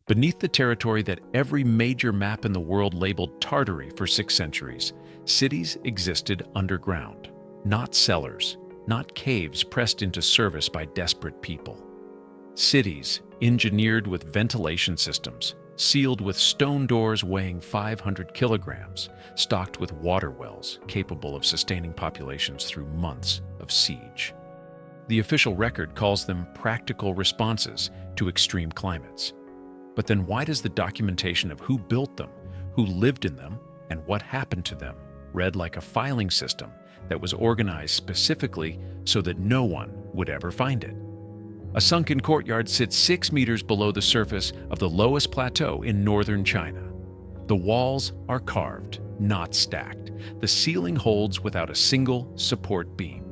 Beneath the territory that every major map in the world labeled Tartary for 6 centuries, cities existed underground, not cellars, not caves pressed into service by desperate people. Cities engineered with ventilation systems, sealed with stone doors weighing 500 kilograms, stocked with water wells capable of sustaining populations through months of siege. The official record calls them practical responses to extreme climates. But then why does the documentation of who built them, who lived in them, and what happened to them read like a filing system that was organized specifically so that no one would ever find it? A sunken courtyard sits 6 meters below the surface of the lowest plateau in northern China. The walls are carved, not stacked. The ceiling holds without a single support beam.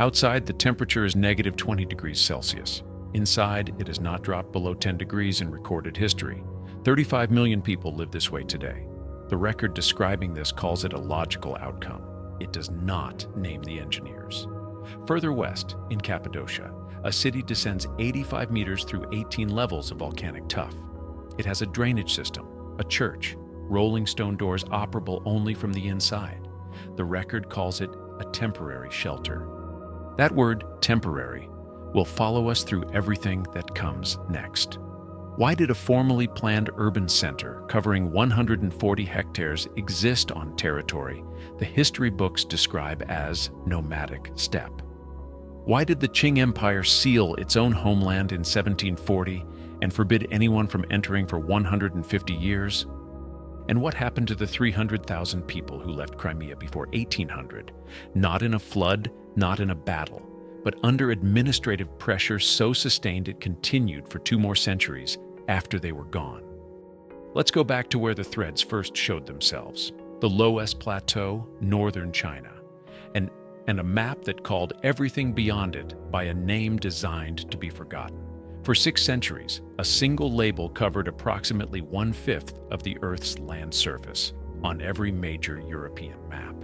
Outside, the temperature is negative 20 degrees Celsius. Inside, it has not dropped below 10 degrees in recorded history. 35 million people live this way today. The record describing this calls it a logical outcome. It does not name the engineers. Further west, in Cappadocia, a city descends 85 meters through 18 levels of volcanic tuff. It has a drainage system, a church, rolling stone doors operable only from the inside. The record calls it a temporary shelter. That word, temporary, will follow us through everything that comes next. Why did a formally planned urban center covering 140 hectares exist on territory the history books describe as nomadic steppe? Why did the Qing Empire seal its own homeland in 1740 and forbid anyone from entering for 150 years? And what happened to the 300,000 people who left Crimea before 1800? Not in a flood, not in a battle, but under administrative pressure so sustained it continued for 2 more centuries after they were gone. Let's go back to where the threads first showed themselves. The lowest plateau, northern China, and a map that called everything beyond it by a name designed to be forgotten. For 6 centuries, a single label covered approximately 1/5 of the Earth's land surface on every major European map.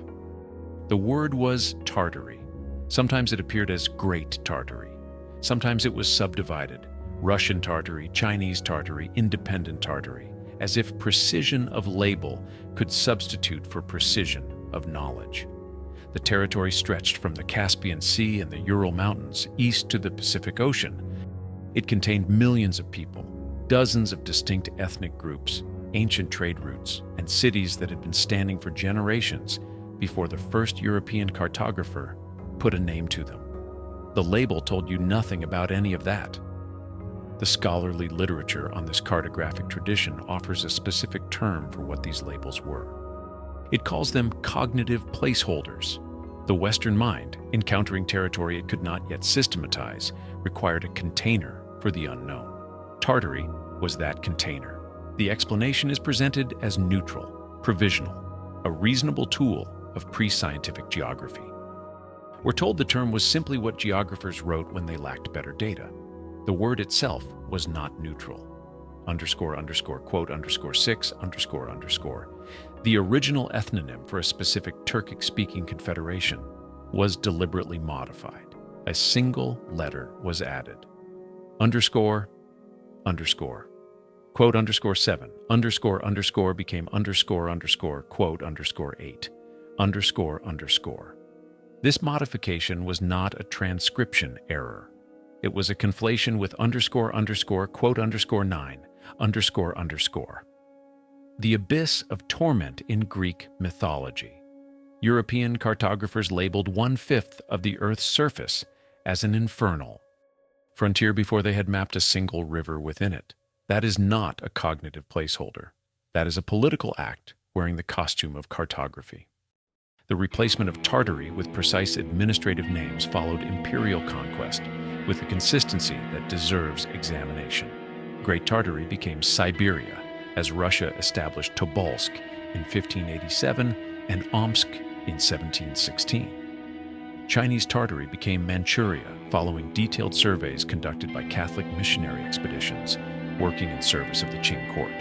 The word was Tartary. Sometimes it appeared as Great Tartary. Sometimes it was subdivided, Russian Tartary, Chinese Tartary, Independent Tartary, as if precision of label could substitute for precision of knowledge. The territory stretched from the Caspian Sea and the Ural Mountains east to the Pacific Ocean. It contained millions of people, dozens of distinct ethnic groups, ancient trade routes, and cities that had been standing for generations before the first European cartographer put a name to them. The label told you nothing about any of that. The scholarly literature on this cartographic tradition offers a specific term for what these labels were. It calls them cognitive placeholders. The Western mind, encountering territory it could not yet systematize, required a container for the unknown. Tartary was that container. The explanation is presented as neutral, provisional, a reasonable tool of pre-scientific geography. We're told the term was simply what geographers wrote when they lacked better data. The word itself was not neutral. __quote_6__. The original ethnonym for a specific Turkic-speaking confederation was deliberately modified. A single letter was added. ___. Quote _7 __ became __quote_8 __. This modification was not a transcription error. It was a conflation with __quote_9 __. The abyss of torment in Greek mythology. European cartographers labeled 1/5 of the Earth's surface as an infernal frontier before they had mapped a single river within it. That is not a cognitive placeholder. That is a political act wearing the costume of cartography. The replacement of Tartary with precise administrative names followed imperial conquest with a consistency that deserves examination. Great Tartary became Siberia as Russia established Tobolsk in 1587 and Omsk in 1716. Chinese Tartary became Manchuria following detailed surveys conducted by Catholic missionary expeditions working in service of the Qing court.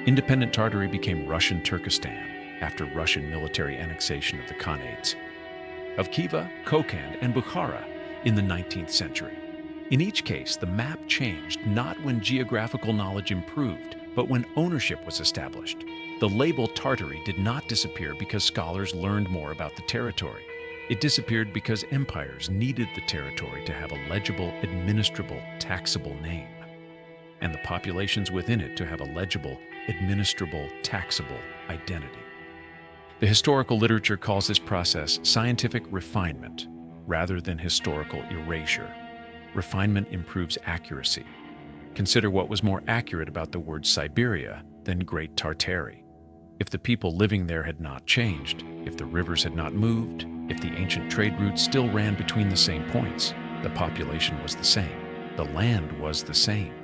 Independent Tartary became Russian Turkestan after Russian military annexation of the Khanates of Khiva, Kokand, and Bukhara in the 19th century. In each case, the map changed not when geographical knowledge improved, but when ownership was established. The label Tartary did not disappear because scholars learned more about the territory. It disappeared because empires needed the territory to have a legible, administrable, taxable name, and the populations within it to have a legible, administrable, taxable identity. The historical literature calls this process scientific refinement rather than historical erasure. Refinement improves accuracy. Consider what was more accurate about the word Siberia than Great Tartary. If the people living there had not changed, if the rivers had not moved, if the ancient trade routes still ran between the same points, the population was the same. The land was the same.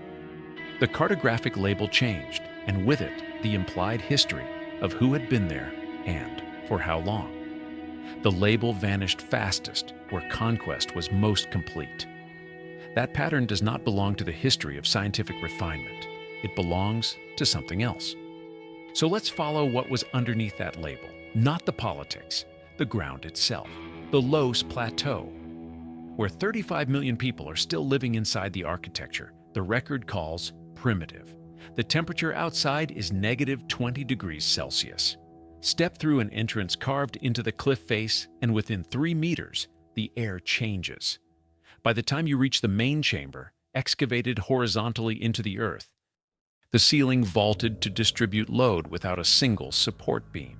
The cartographic label changed, and with it, the implied history of who had been there and for how long. The label vanished fastest where conquest was most complete. That pattern does not belong to the history of scientific refinement. It belongs to something else. So let's follow what was underneath that label, not the politics, the ground itself, the Los Plateau. Where 35 million people are still living inside the architecture, the record calls primitive. The temperature outside is -20 degrees Celsius. Step through an entrance carved into the cliff face, and within 3 meters, the air changes. By the time you reach the main chamber, excavated horizontally into the earth, the ceiling vaulted to distribute load without a single support beam.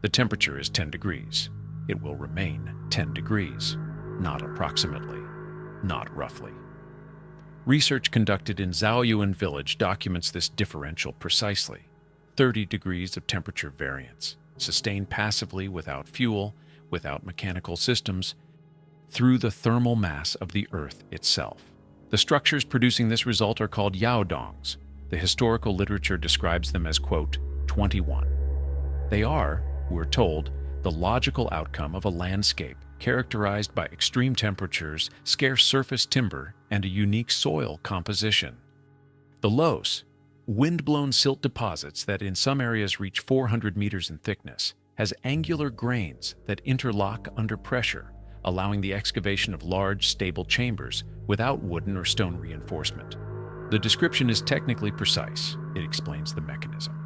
The temperature is 10 degrees. It will remain 10 degrees, not approximately, not roughly. Research conducted in Zhaoyuan village documents this differential precisely. 30 degrees of temperature variance, sustained passively without fuel, without mechanical systems, through the thermal mass of the earth itself. The structures producing this result are called yaodongs. The historical literature describes them as, quote, 21. They are, we're told, the logical outcome of a landscape characterized by extreme temperatures, scarce surface timber, and a unique soil composition. The Los, wind-blown silt deposits that in some areas reach 400 meters in thickness, has angular grains that interlock under pressure, allowing the excavation of large, stable chambers without wooden or stone reinforcement. The description is technically precise. It explains the mechanism.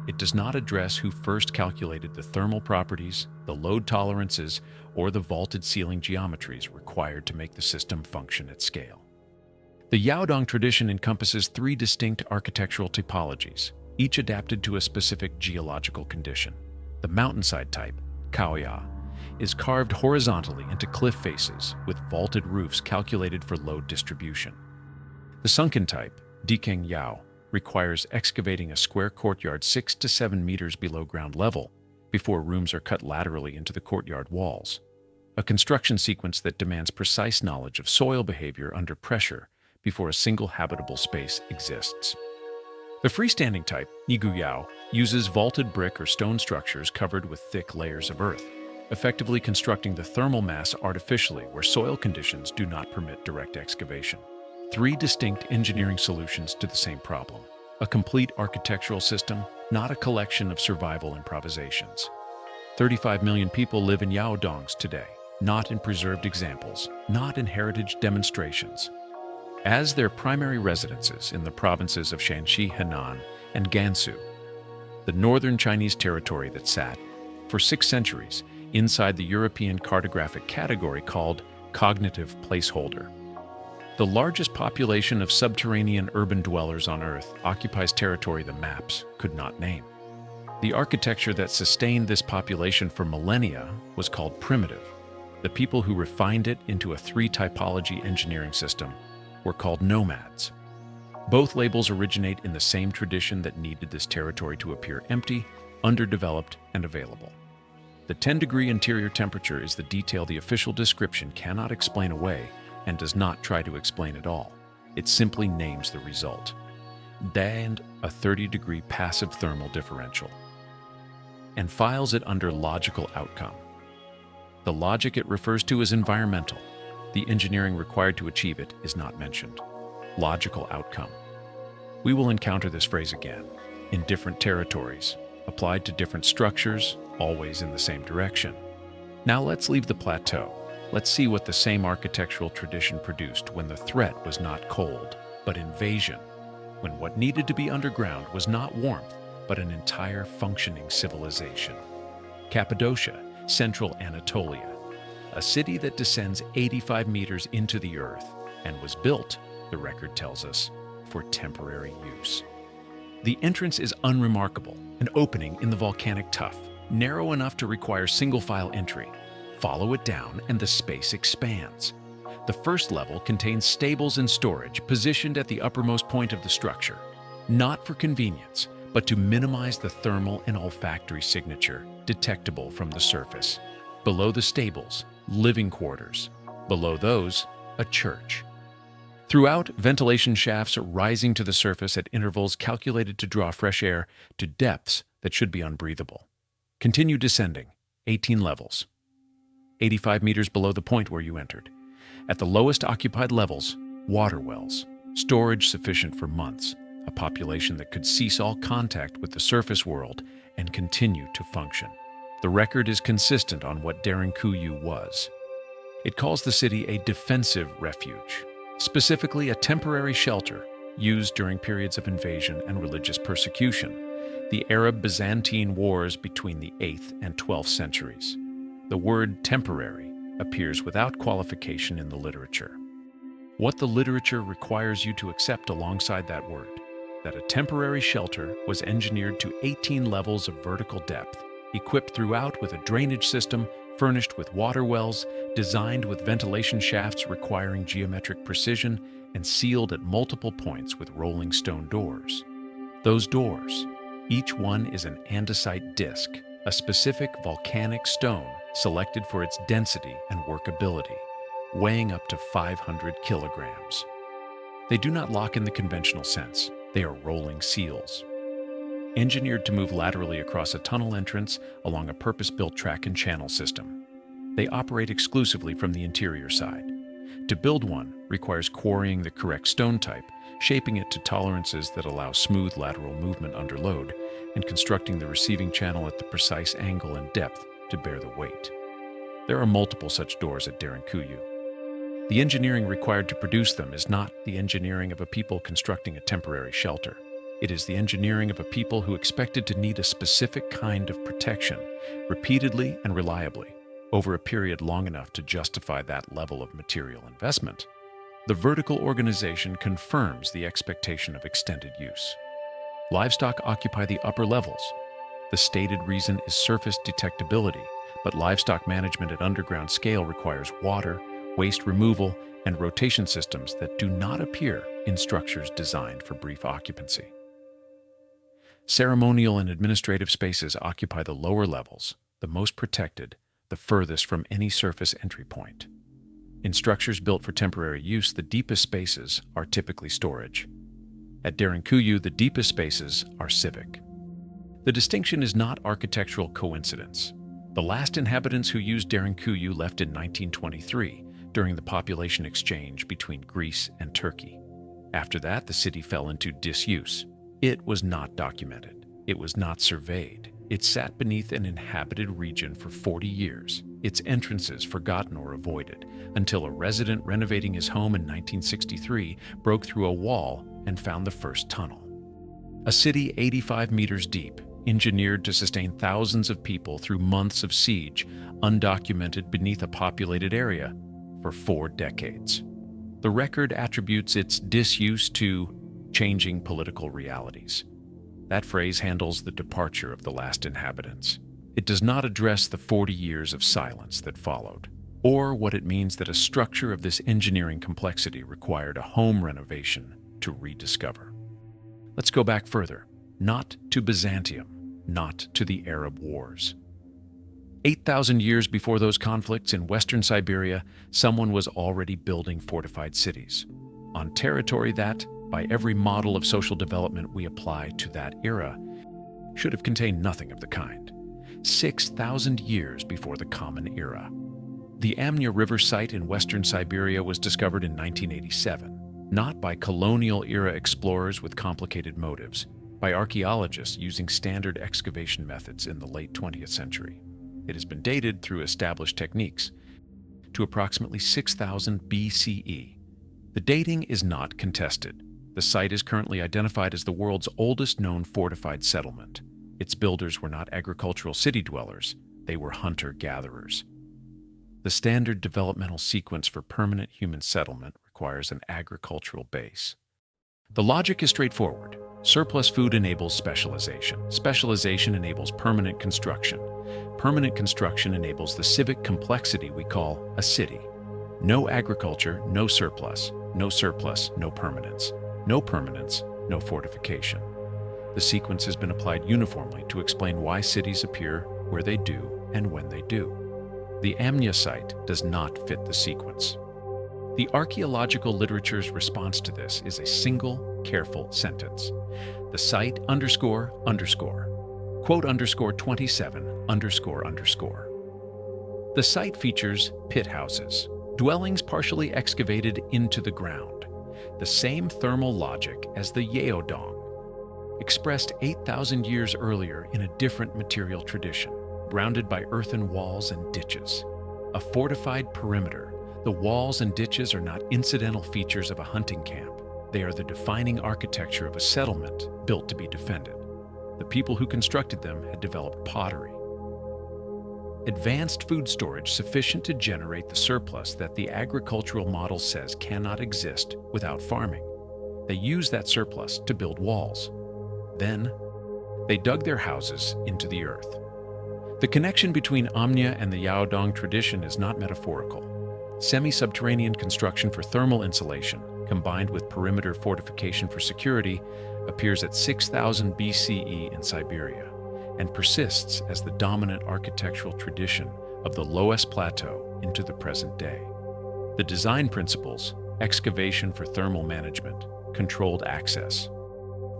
It does not address who first calculated the thermal properties, the load tolerances, or the vaulted ceiling geometries required to make the system function at scale. The Yaodong tradition encompasses 3 distinct architectural typologies, each adapted to a specific geological condition. The mountainside type, Kaoya, is carved horizontally into cliff faces with vaulted roofs calculated for load distribution. The sunken type, Dikeng Yao, requires excavating a square courtyard 6 to 7 meters below ground level before rooms are cut laterally into the courtyard walls, a construction sequence that demands precise knowledge of soil behavior under pressure before a single habitable space exists. The freestanding type, Nigu Yao, uses vaulted brick or stone structures covered with thick layers of earth, effectively constructing the thermal mass artificially where soil conditions do not permit direct excavation. 3 distinct engineering solutions to the same problem. A complete architectural system, not a collection of survival improvisations. 35 million people live in Yaodongs today, not in preserved examples, not in heritage demonstrations. As their primary residences in the provinces of Shanxi, Henan, and Gansu, the northern Chinese territory that sat, for 6 centuries, inside the European cartographic category called cognitive placeholder. The largest population of subterranean urban dwellers on Earth occupies territory the maps could not name. The architecture that sustained this population for millennia was called primitive. The people who refined it into a 3-typology engineering system were called nomads. Both labels originate in the same tradition that needed this territory to appear empty, underdeveloped, and available. The 10-degree interior temperature is the detail the official description cannot explain away and does not try to explain at all. It simply names the result. And a 30-degree passive thermal differential, and files it under logical outcome. The logic it refers to is environmental. The engineering required to achieve it is not mentioned. Logical outcome. We will encounter this phrase again, in different territories, applied to different structures, always in the same direction. Now let's leave the plateau. Let's see what the same architectural tradition produced when the threat was not cold, but invasion, when what needed to be underground was not warmth, but an entire functioning civilization. Cappadocia, central Anatolia, a city that descends 85 meters into the earth and was built, the record tells us, for temporary use. The entrance is unremarkable, an opening in the volcanic tuff, narrow enough to require single-file entry. Follow it down and the space expands. The first level contains stables and storage positioned at the uppermost point of the structure, not for convenience, but to minimize the thermal and olfactory signature detectable from the surface. Below the stables, living quarters. Below those, a church. Throughout, ventilation shafts are rising to the surface at intervals calculated to draw fresh air to depths that should be unbreathable. Continue descending, 18 levels. 85 meters below the point where you entered. At the lowest occupied levels, water wells, storage sufficient for months, a population that could cease all contact with the surface world and continue to function. The record is consistent on what Derinkuyu was. It calls the city a defensive refuge, specifically a temporary shelter used during periods of invasion and religious persecution, the Arab-Byzantine wars between the 8th and 12th centuries. The word temporary appears without qualification in the literature. What the literature requires you to accept alongside that word, that a temporary shelter was engineered to 18 levels of vertical depth, equipped throughout with a drainage system, furnished with water wells, designed with ventilation shafts requiring geometric precision, and sealed at multiple points with rolling stone doors. Those doors, each one is an andesite disc, a specific volcanic stone selected for its density and workability, weighing up to 500 kilograms. They do not lock in the conventional sense. They are rolling seals. Engineered to move laterally across a tunnel entrance along a purpose-built track and channel system. They operate exclusively from the interior side. To build one requires quarrying the correct stone type, shaping it to tolerances that allow smooth lateral movement under load, and constructing the receiving channel at the precise angle and depth to bear the weight. There are multiple such doors at Derinkuyu. The engineering required to produce them is not the engineering of a people constructing a temporary shelter. It is the engineering of a people who expected to need a specific kind of protection, repeatedly and reliably, over a period long enough to justify that level of material investment. The vertical organization confirms the expectation of extended use. Livestock occupy the upper levels. The stated reason is surface detectability, but livestock management at underground scale requires water, waste removal, and rotation systems that do not appear in structures designed for brief occupancy. Ceremonial and administrative spaces occupy the lower levels, the most protected, the furthest from any surface entry point. In structures built for temporary use, the deepest spaces are typically storage. At Derinkuyu, the deepest spaces are civic. The distinction is not architectural coincidence. The last inhabitants who used Derinkuyu left in 1923 during the population exchange between Greece and Turkey. After that, the city fell into disuse. It was not documented. It was not surveyed. It sat beneath an inhabited region for 40 years, its entrances forgotten or avoided, until a resident renovating his home in 1963 broke through a wall and found the first tunnel. A city 85 meters deep, engineered to sustain thousands of people through months of siege, undocumented beneath a populated area for 4 decades. The record attributes its disuse to changing political realities. That phrase handles the departure of the last inhabitants. It does not address the 40 years of silence that followed, or what it means that a structure of this engineering complexity required a home renovation to rediscover. Let's go back further, not to Byzantium, not to the Arab Wars. 8,000 years before those conflicts in western Siberia, someone was already building fortified cities on territory that, by every model of social development we apply to that era, should have contained nothing of the kind. 6,000 years before the Common Era. The Amur River site in western Siberia was discovered in 1987, not by colonial-era explorers with complicated motives, by archaeologists using standard excavation methods in the late 20th century. It has been dated through established techniques. to approximately 6000 BCE. The dating is not contested. The site is currently identified as the world's oldest known fortified settlement. Its builders were not agricultural city dwellers, they were hunter-gatherers. The standard developmental sequence for permanent human settlement requires an agricultural base. The logic is straightforward. Surplus food enables specialization. Specialization enables permanent construction. Permanent construction enables the civic complexity we call a city. No agriculture, no surplus. No surplus, no permanence. No permanence, no fortification. The sequence has been applied uniformly to explain why cities appear where they do and when they do. The Amnia site does not fit the sequence. The archaeological literature's response to this is a single, careful sentence. The site underscore underscore, quote underscore 27 underscore underscore. The site features pit houses, dwellings partially excavated into the ground, the same thermal logic as the Yeodong, expressed 8,000 years earlier in a different material tradition, bounded by earthen walls and ditches. A fortified perimeter, the walls and ditches are not incidental features of a hunting camp. They are the defining architecture of a settlement built to be defended. The people who constructed them had developed pottery. Advanced food storage sufficient to generate the surplus that the agricultural model says cannot exist without farming. They used that surplus to build walls. Then, they dug their houses into the earth. The connection between Amnia and the Yaodong tradition is not metaphorical. Semi-subterranean construction for thermal insulation, combined with perimeter fortification for security, appears at 6000 BCE in Siberia and persists as the dominant architectural tradition of the Loess Plateau into the present day. The design principles, excavation for thermal management, controlled access,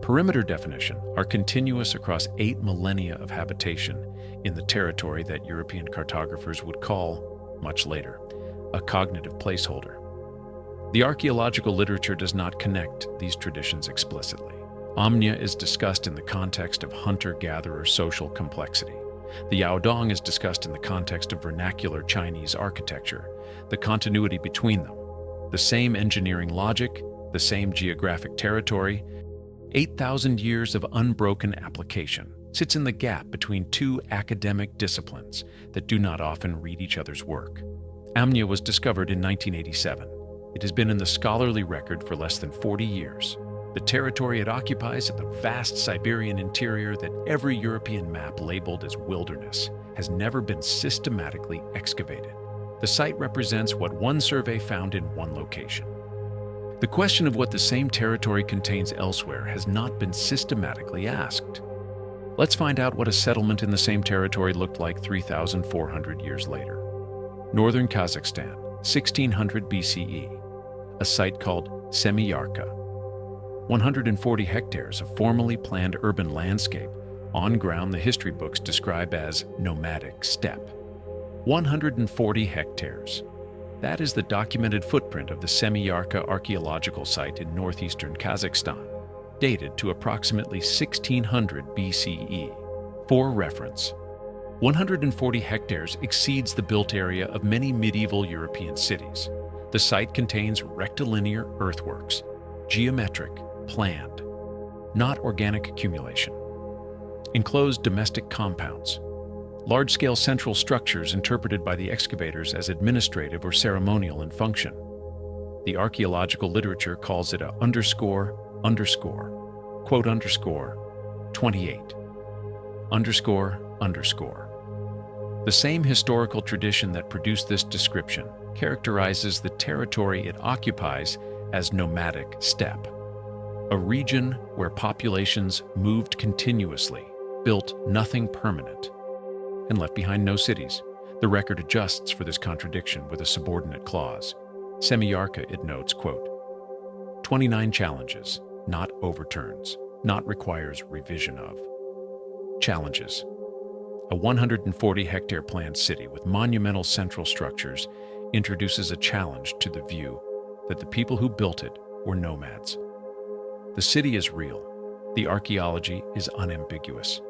perimeter definition are continuous across 8 millennia of habitation in the territory that European cartographers would call, much later, a cognitive placeholder. The archaeological literature does not connect these traditions explicitly. Amnia is discussed in the context of hunter-gatherer social complexity. The Yaodong is discussed in the context of vernacular Chinese architecture, the continuity between them, the same engineering logic, the same geographic territory. 8,000 years of unbroken application sits in the gap between two academic disciplines that do not often read each other's work. Amnia was discovered in 1987. It has been in the scholarly record for less than 40 years. The territory it occupies at the vast Siberian interior that every European map labeled as wilderness has never been systematically excavated. The site represents what one survey found in one location. The question of what the same territory contains elsewhere has not been systematically asked. Let's find out what a settlement in the same territory looked like 3,400 years later. Northern Kazakhstan, 1600 BCE. A site called Semiyarka. 140 hectares of formally planned urban landscape, on ground the history books describe as nomadic steppe. 140 hectares. That is the documented footprint of the Semiyarka archaeological site in northeastern Kazakhstan, dated to approximately 1600 BCE. For reference, 140 hectares exceeds the built area of many medieval European cities. The site contains rectilinear earthworks, geometric, planned, not organic accumulation. Enclosed domestic compounds, large-scale central structures interpreted by the excavators as administrative or ceremonial in function. The archaeological literature calls it a underscore, quote underscore, 28, underscore, underscore. The same historical tradition that produced this description characterizes the territory it occupies as nomadic steppe, a region where populations moved continuously, built nothing permanent, and left behind no cities. The record adjusts for this contradiction with a subordinate clause. Semiyarka, it notes, quote, 29 challenges, not overturns, not requires revision of. Challenges. A 140-hectare planned city with monumental central structures introduces a challenge to the view that the people who built it were nomads. The city is real. The archaeology is unambiguous.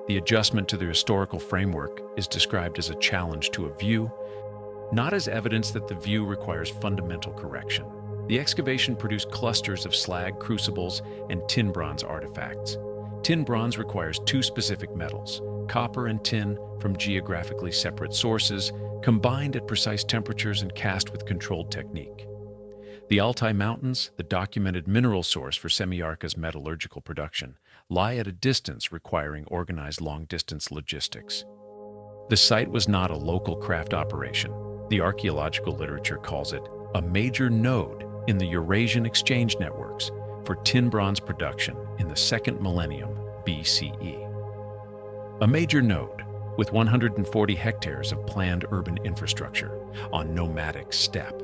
The adjustment to the historical framework is described as a challenge to a view not as evidence that the view requires fundamental correction. The excavation produced clusters of slag crucibles and tin bronze artifacts. Tin bronze requires two specific metals, copper and tin, from geographically separate sources, combined at precise temperatures and cast with controlled technique. The Altai Mountains, the documented mineral source for Semiyarka's metallurgical production, lie at a distance requiring organized long-distance logistics. The site was not a local craft operation. The archaeological literature calls it a major node in the Eurasian exchange networks for tin bronze production in the second millennium BCE. A major node with 140 hectares of planned urban infrastructure on nomadic steppe.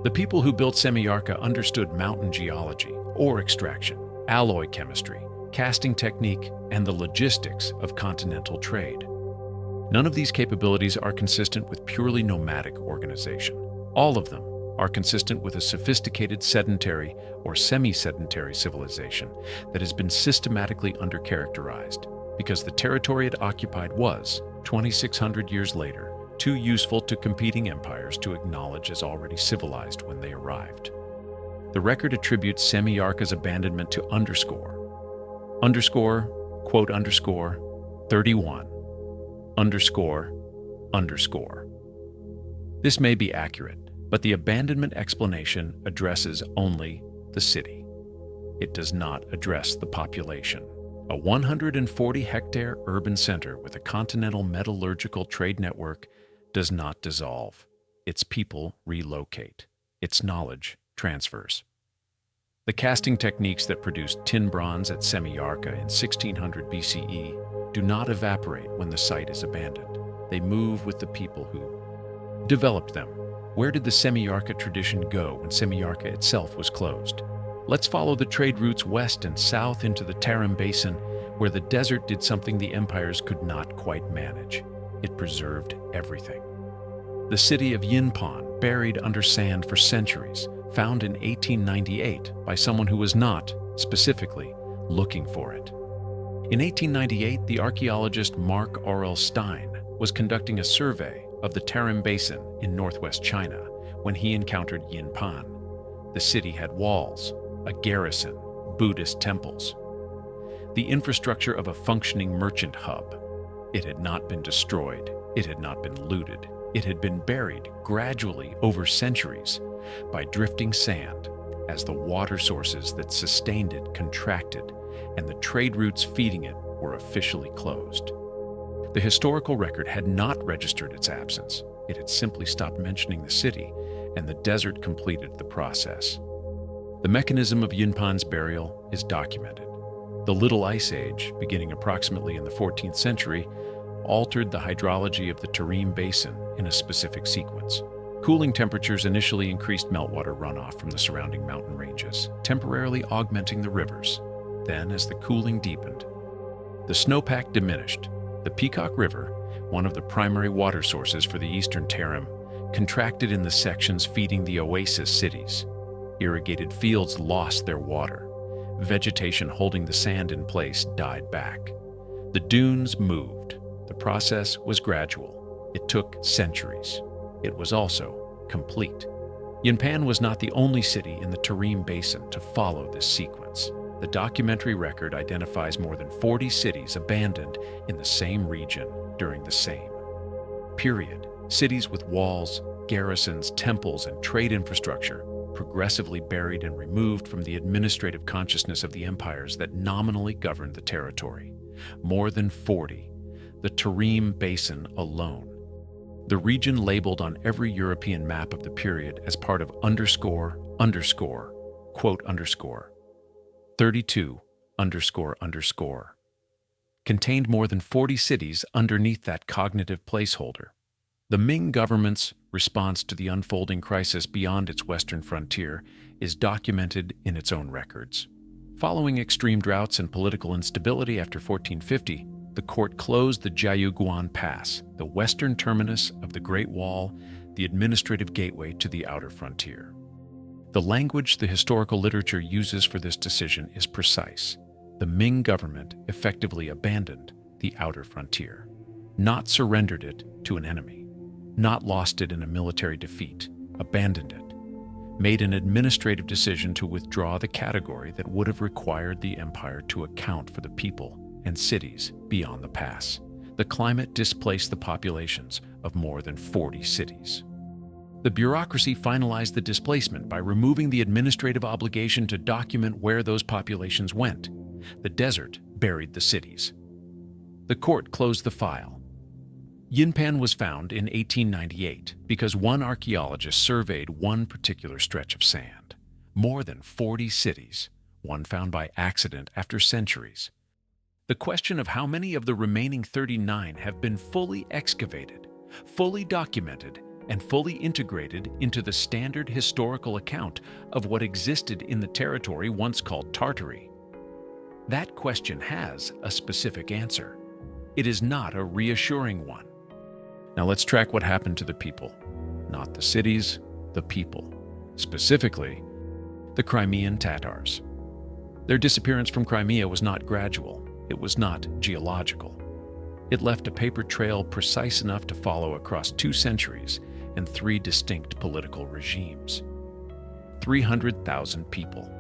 The people who built Semiyarka understood mountain geology, ore extraction, alloy chemistry, casting technique, and the logistics of continental trade. None of these capabilities are consistent with purely nomadic organization. All of them are consistent with a sophisticated sedentary or semi-sedentary civilization that has been systematically undercharacterized because the territory it occupied was, 2,600 years later, too useful to competing empires to acknowledge as already civilized when they arrived. The record attributes Semiyarka's abandonment to quote underscore 31 underscore. This may be accurate, but the abandonment explanation addresses only the city. It does not address the population. A 140-hectare urban center with a continental metallurgical trade network does not dissolve. Its people relocate. Its knowledge transfers. The casting techniques that produced tin bronze at Semiyarka in 1600 BCE do not evaporate when the site is abandoned. They move with the people who developed them. Where did the Semiyarka tradition go when Semiyarka itself was closed? Let's follow the trade routes west and south into the Tarim Basin, where the desert did something the empires could not quite manage. It preserved everything. The city of Yinpan, buried under sand for centuries, found in 1898 by someone who was not, specifically, looking for it. In 1898, the archaeologist Mark Aurel Stein was conducting a survey of the Tarim Basin in northwest China when he encountered Yinpan. The city had walls, a garrison, Buddhist temples, the infrastructure of a functioning merchant hub. It had not been destroyed. It had not been looted. It had been buried gradually over centuries by drifting sand as the water sources that sustained it contracted and the trade routes feeding it were officially closed. The historical record had not registered its absence. It had simply stopped mentioning the city, and the desert completed the process. The mechanism of Yinpan's burial is documented. The Little Ice Age, beginning approximately in the 14th century, altered the hydrology of the Tarim Basin in a specific sequence. Cooling temperatures initially increased meltwater runoff from the surrounding mountain ranges, temporarily augmenting the rivers. Then, as the cooling deepened, the snowpack diminished. The Peacock River, one of the primary water sources for the eastern Tarim, contracted in the sections feeding the oasis cities. Irrigated fields lost their water. Vegetation holding the sand in place died back. The dunes moved. The process was gradual. It took centuries. It was also complete. Yinpan was not the only city in the Tarim Basin to follow this sequence. The documentary record identifies more than 40 cities abandoned in the same region during the same period. Cities with walls, garrisons, temples, and trade infrastructure, progressively buried and removed from the administrative consciousness of the empires that nominally governed the territory. More than 40. The Tarim Basin alone. The region labeled on every European map of the period as part of quote underscore 32 contained more than 40 cities underneath that cognitive placeholder. The Ming government's response to the unfolding crisis beyond its western frontier is documented in its own records. Following extreme droughts and political instability after 1450, the court closed the Jiayuguan Pass, the western terminus of the Great Wall, the administrative gateway to the outer frontier. The language the historical literature uses for this decision is precise. The Ming government effectively abandoned the outer frontier, not surrendered it to an enemy. not lost it in a military defeat, abandoned it, made an administrative decision to withdraw the category that would have required the empire to account for the people and cities beyond the pass. The climate displaced the populations of more than 40 cities. The bureaucracy finalized the displacement by removing the administrative obligation to document where those populations went. The desert buried the cities. The court closed the file. Yinpan was found in 1898 because one archaeologist surveyed one particular stretch of sand. More than 40 cities, one found by accident after centuries. The question of how many of the remaining 39 have been fully excavated, fully documented, and fully integrated into the standard historical account of what existed in the territory once called Tartary. That question has a specific answer. It is not a reassuring one. Now let's track what happened to the people. Not the cities, the people. Specifically, the Crimean Tatars. Their disappearance from Crimea was not gradual. It was not geological. It left a paper trail precise enough to follow across 2 centuries and 3 distinct political regimes. 300,000 people.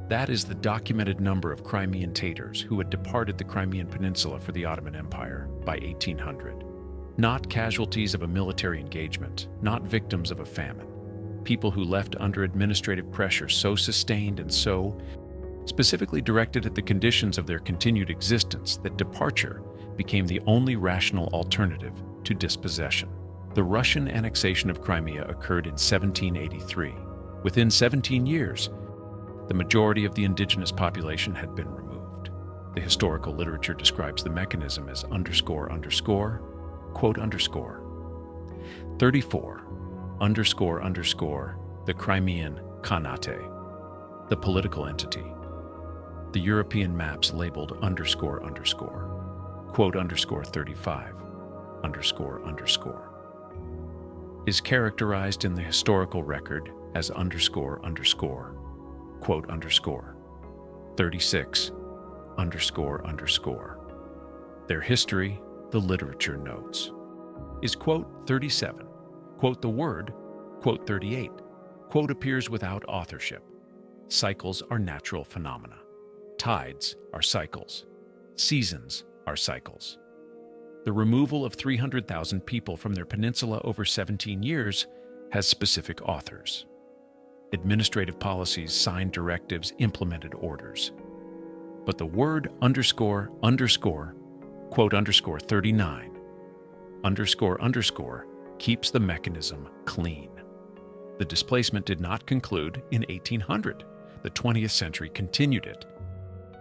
That is the documented number of Crimean Tatars who had departed the Crimean Peninsula for the Ottoman Empire by 1800. Not casualties of a military engagement, not victims of a famine. People who left under administrative pressure so sustained and so specifically directed at the conditions of their continued existence that departure became the only rational alternative to dispossession. The Russian annexation of Crimea occurred in 1783. Within 17 years, the majority of the indigenous population had been removed. The historical literature describes the mechanism as quote underscore 34 underscore the Crimean Khanate, the political entity. The European maps labeled quote underscore 35 underscore is characterized in the historical record as quote underscore 36 underscore. Their history, the literature notes, is quote 37, quote the word, quote 38, quote appears without authorship. Cycles are natural phenomena. Tides are cycles. Seasons are cycles. The removal of 300,000 people from their peninsula over 17 years has specific authors. Administrative policies signed directives, implemented orders. But the word quote underscore 39 underscore keeps the mechanism clean. The displacement did not conclude in 1800. The 20th century continued it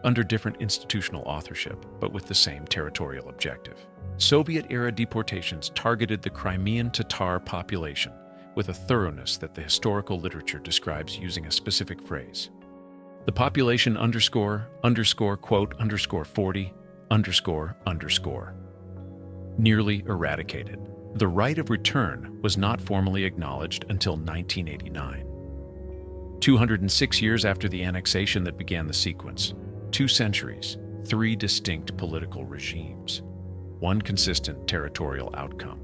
under different institutional authorship, but with the same territorial objective. Soviet-era deportations targeted the Crimean Tatar population with a thoroughness that the historical literature describes using a specific phrase. The population quote underscore 40 underscore nearly eradicated. The right of return was not formally acknowledged until 1989. 206 years after the annexation that began the sequence, 2 centuries, 3 distinct political regimes, 1 consistent territorial outcome.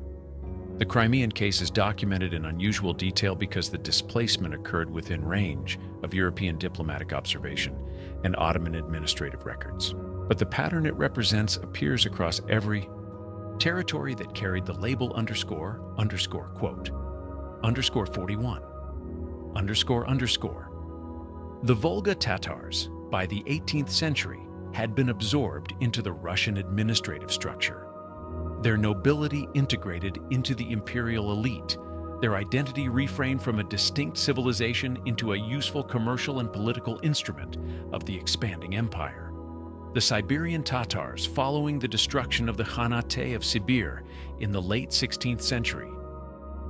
The Crimean case is documented in unusual detail because the displacement occurred within range of European diplomatic observation and Ottoman administrative records. But the pattern it represents appears across every territory that carried the label underscore quote underscore 41 underscore. The Volga Tatars, by the 18th century, had been absorbed into the Russian administrative structure. Their nobility integrated into the imperial elite, their identity reframed from a distinct civilization into a useful commercial and political instrument of the expanding empire. The Siberian Tatars, following the destruction of the Khanate of Sibir in the late 16th century,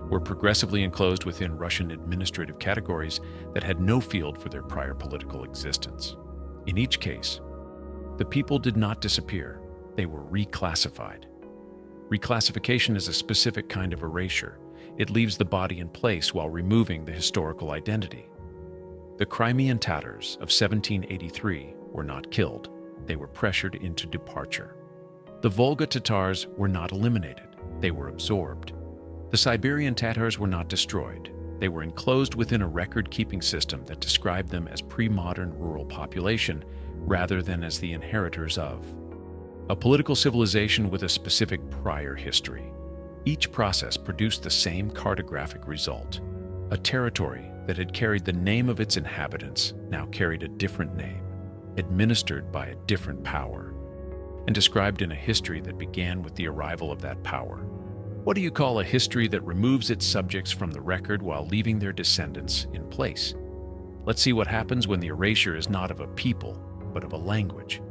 were progressively enclosed within Russian administrative categories that had no field for their prior political existence. In each case, the people did not disappear, they were reclassified. Reclassification is a specific kind of erasure. It leaves the body in place while removing the historical identity. The Crimean Tatars of 1783 were not killed. They were pressured into departure. The Volga Tatars were not eliminated. They were absorbed. The Siberian Tatars were not destroyed. They were enclosed within a record-keeping system that described them as pre-modern rural population rather than as the inheritors of a political civilization with a specific prior history. Each process produced the same cartographic result. A territory that had carried the name of its inhabitants now carried a different name, administered by a different power, and described in a history that began with the arrival of that power. What do you call a history that removes its subjects from the record while leaving their descendants in place? Let's see what happens when the erasure is not of a people, but of a language.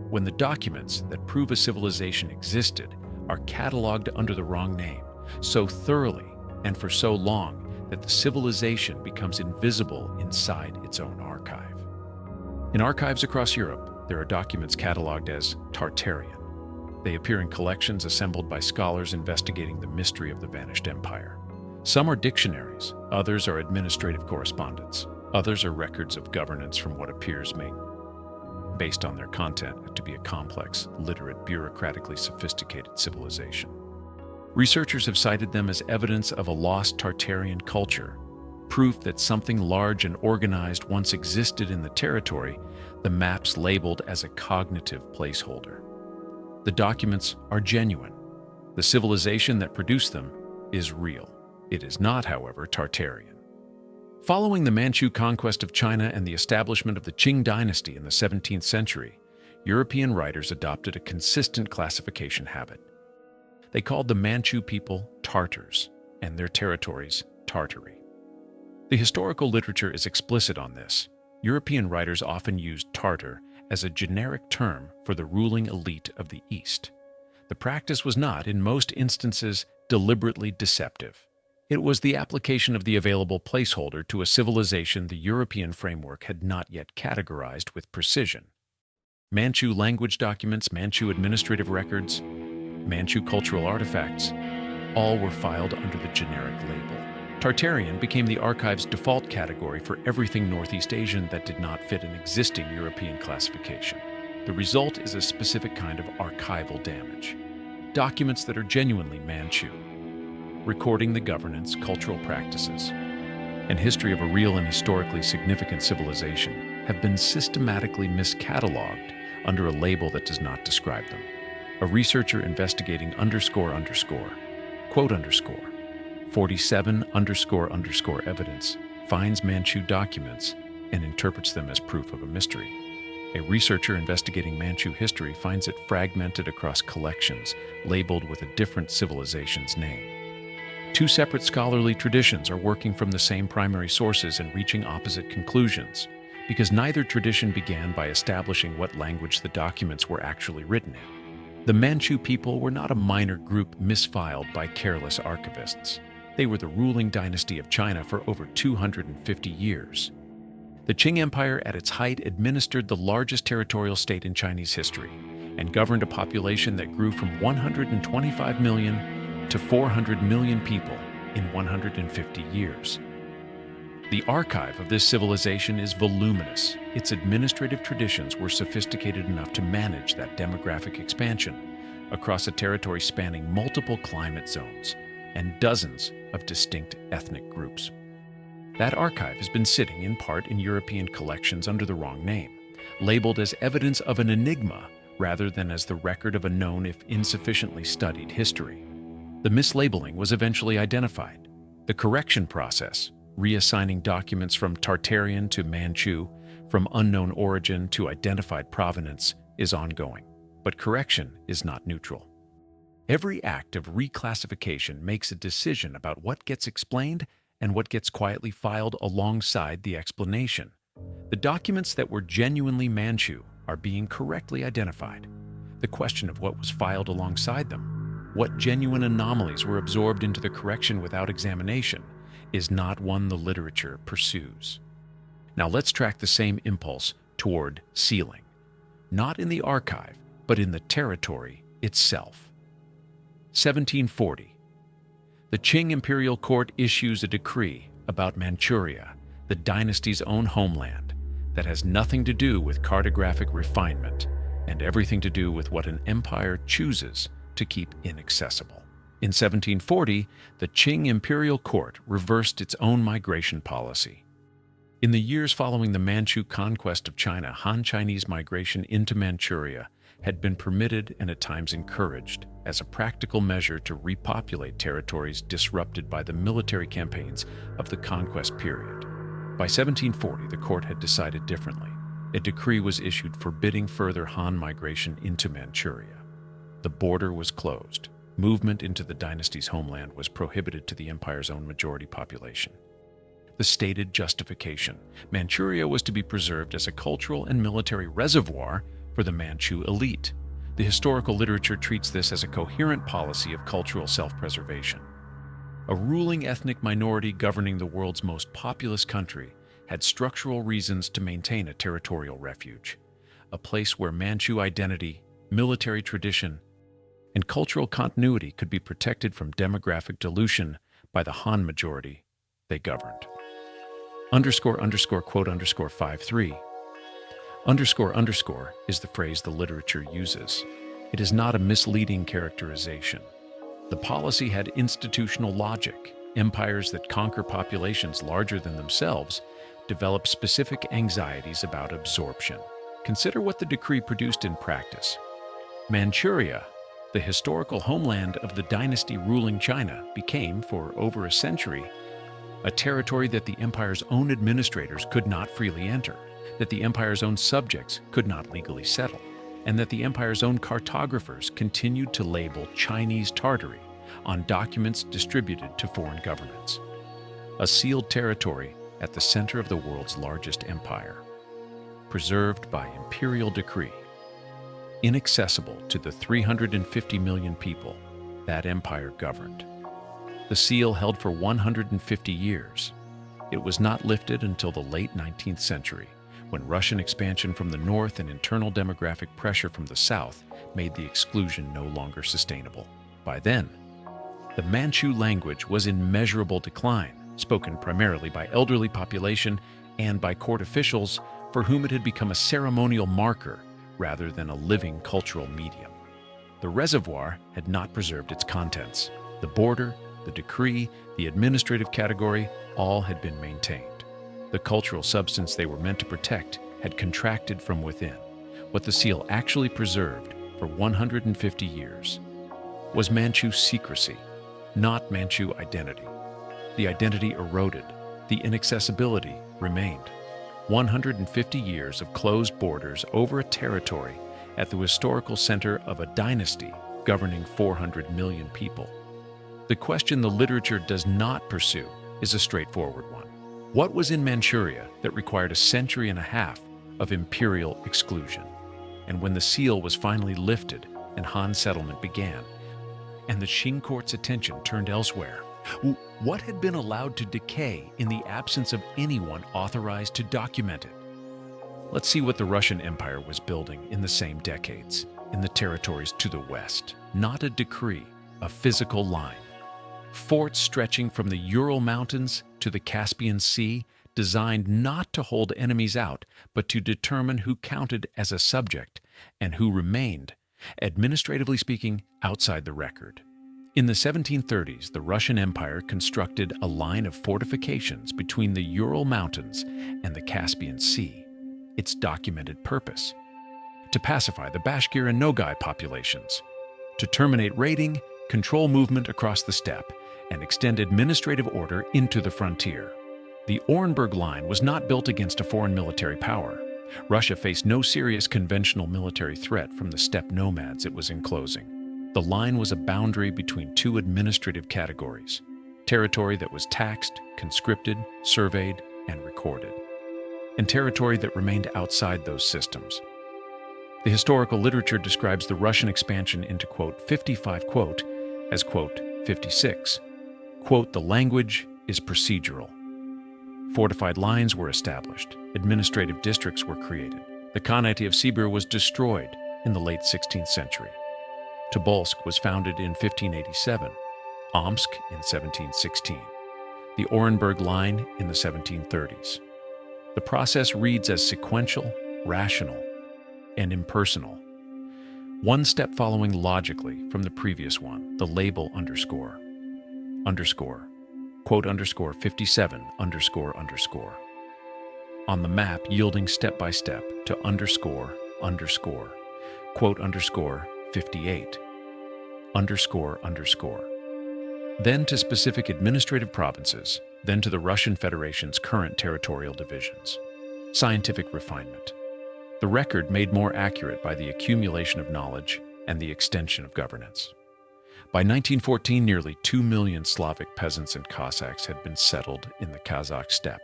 When the documents that prove a civilization existed are cataloged under the wrong name, so thoroughly and for so long that the civilization becomes invisible inside its own archive. In archives across Europe, there are documents cataloged as Tartarian. They appear in collections assembled by scholars investigating the mystery of the vanished empire. Some are dictionaries, others are administrative correspondence, others are records of governance from what appears based on their content to be a complex, literate, bureaucratically sophisticated civilization. Researchers have cited them as evidence of a lost Tartarian culture, proof that something large and organized once existed in the territory, the maps labeled as a cognitive placeholder. The documents are genuine. The civilization that produced them is real. It is not, however, Tartarian. Following the Manchu conquest of China and the establishment of the Qing dynasty in the 17th century, European writers adopted a consistent classification habit. They called the Manchu people Tartars and their territories Tartary. The historical literature is explicit on this. European writers often used Tartar as a generic term for the ruling elite of the East. The practice was not, in most instances, deliberately deceptive. It was the application of the available placeholder to a civilization the European framework had not yet categorized with precision. Manchu language documents, Manchu administrative records, Manchu cultural artifacts, all were filed under the generic label. Tartarian became the archive's default category for everything Northeast Asian that did not fit an existing European classification. The result is a specific kind of archival damage. Documents that are genuinely Manchu, recording the governance, cultural practices, and history of a real and historically significant civilization have been systematically miscatalogued under a label that does not describe them. A researcher investigating _47_47_evidence finds Manchu documents and interprets them as proof of a mystery. A researcher investigating Manchu history finds it fragmented across collections labeled with a different civilization's name. Two separate scholarly traditions are working from the same primary sources and reaching opposite conclusions, because neither tradition began by establishing what language the documents were actually written in. The Manchu people were not a minor group misfiled by careless archivists. They were the ruling dynasty of China for over 250 years. The Qing Empire at its height administered the largest territorial state in Chinese history and governed a population that grew from 125 million to 400 million people in 150 years. The archive of this civilization is voluminous. Its administrative traditions were sophisticated enough to manage that demographic expansion across a territory spanning multiple climate zones and dozens of distinct ethnic groups. That archive has been sitting in part in European collections under the wrong name, labeled as evidence of an enigma rather than as the record of a known if insufficiently studied history. The mislabeling was eventually identified. The correction process, reassigning documents from Tartarian to Manchu, from unknown origin to identified provenance, is ongoing. But correction is not neutral. Every act of reclassification makes a decision about what gets explained and what gets quietly filed alongside the explanation. The documents that were genuinely Manchu are being correctly identified. The question of what was filed alongside them, what genuine anomalies were absorbed into the correction without examination, is not one the literature pursues. Now let's track the same impulse toward sealing, not in the archive, but in the territory itself. 1740. The Qing imperial court issues a decree about Manchuria, the dynasty's own homeland, that has nothing to do with cartographic refinement and everything to do with what an empire chooses to keep inaccessible. In 1740, the Qing imperial court reversed its own migration policy. In the years following the Manchu conquest of China, Han Chinese migration into Manchuria had been permitted and at times encouraged as a practical measure to repopulate territories disrupted by the military campaigns of the conquest period. By 1740, the court had decided differently. A decree was issued forbidding further Han migration into Manchuria. The border was closed. Movement into the dynasty's homeland was prohibited to the empire's own majority population. The stated justification: Manchuria was to be preserved as a cultural and military reservoir for the Manchu elite. The historical literature treats this as a coherent policy of cultural self-preservation. A ruling ethnic minority governing the world's most populous country had structural reasons to maintain a territorial refuge, a place where Manchu identity, military tradition, and cultural continuity could be protected from demographic dilution by the Han majority they governed. __quote_53. __ is the phrase the literature uses. It is not a misleading characterization. The policy had institutional logic. Empires that conquer populations larger than themselves develop specific anxieties about absorption. Consider what the decree produced in practice. Manchuria, the historical homeland of the dynasty ruling China, became, for over a century, a territory that the empire's own administrators could not freely enter, that the empire's own subjects could not legally settle, and that the empire's own cartographers continued to label Chinese Tartary on documents distributed to foreign governments. A sealed territory at the center of the world's largest empire, preserved by imperial decree, inaccessible to the 350 million people that empire governed. The seal held for 150 years. It was not lifted until the late 19th century, when Russian expansion from the north and internal demographic pressure from the south made the exclusion no longer sustainable. By then, the Manchu language was in measurable decline, spoken primarily by elderly population and by court officials for whom it had become a ceremonial marker rather than a living cultural medium. The reservoir had not preserved its contents. The border, the decree, the administrative category, all had been maintained. The cultural substance they were meant to protect had contracted from within. What the seal actually preserved for 150 years was Manchu secrecy, not Manchu identity. The identity eroded, the inaccessibility remained. 150 years of closed borders over a territory at the historical center of a dynasty governing 400 million people. The question the literature does not pursue is a straightforward one. What was in Manchuria that required a century and a half of imperial exclusion? And when the seal was finally lifted and Han settlement began, and the Qing court's attention turned elsewhere, what had been allowed to decay in the absence of anyone authorized to document it? Let's see what the Russian Empire was building in the same decades, in the territories to the west. Not a decree, a physical line. Forts stretching from the Ural Mountains to the Caspian Sea, designed not to hold enemies out, but to determine who counted as a subject and who remained, administratively speaking, outside the record. In the 1730s, the Russian Empire constructed a line of fortifications between the Ural Mountains and the Caspian Sea. Its documented purpose: to pacify the Bashkir and Nogai populations, to terminate raiding, control movement across the steppe, and extend administrative order into the frontier. The Orenburg Line was not built against a foreign military power. Russia faced no serious conventional military threat from the steppe nomads it was enclosing. The line was a boundary between two administrative categories: territory that was taxed, conscripted, surveyed, and recorded, and territory that remained outside those systems. The historical literature describes the Russian expansion into, quote, 55, quote, as, quote, 56. Quote, the language is procedural. Fortified lines were established. Administrative districts were created. The Khanate of Sibir was destroyed in the late 16th century. Tobolsk was founded in 1587, Omsk in 1716, the Orenburg Line in the 1730s. The process reads as sequential, rational, and impersonal. one step following logically from the previous one, the label underscore, quote underscore 57 underscore underscore. On the map yielding step by step to underscore, quote underscore 58, underscore. Then to specific administrative provinces, then to the Russian Federation's current territorial divisions. Scientific refinement. The record made more accurate by the accumulation of knowledge and the extension of governance. By 1914, nearly 2 million Slavic peasants and Cossacks had been settled in the Kazakh steppe.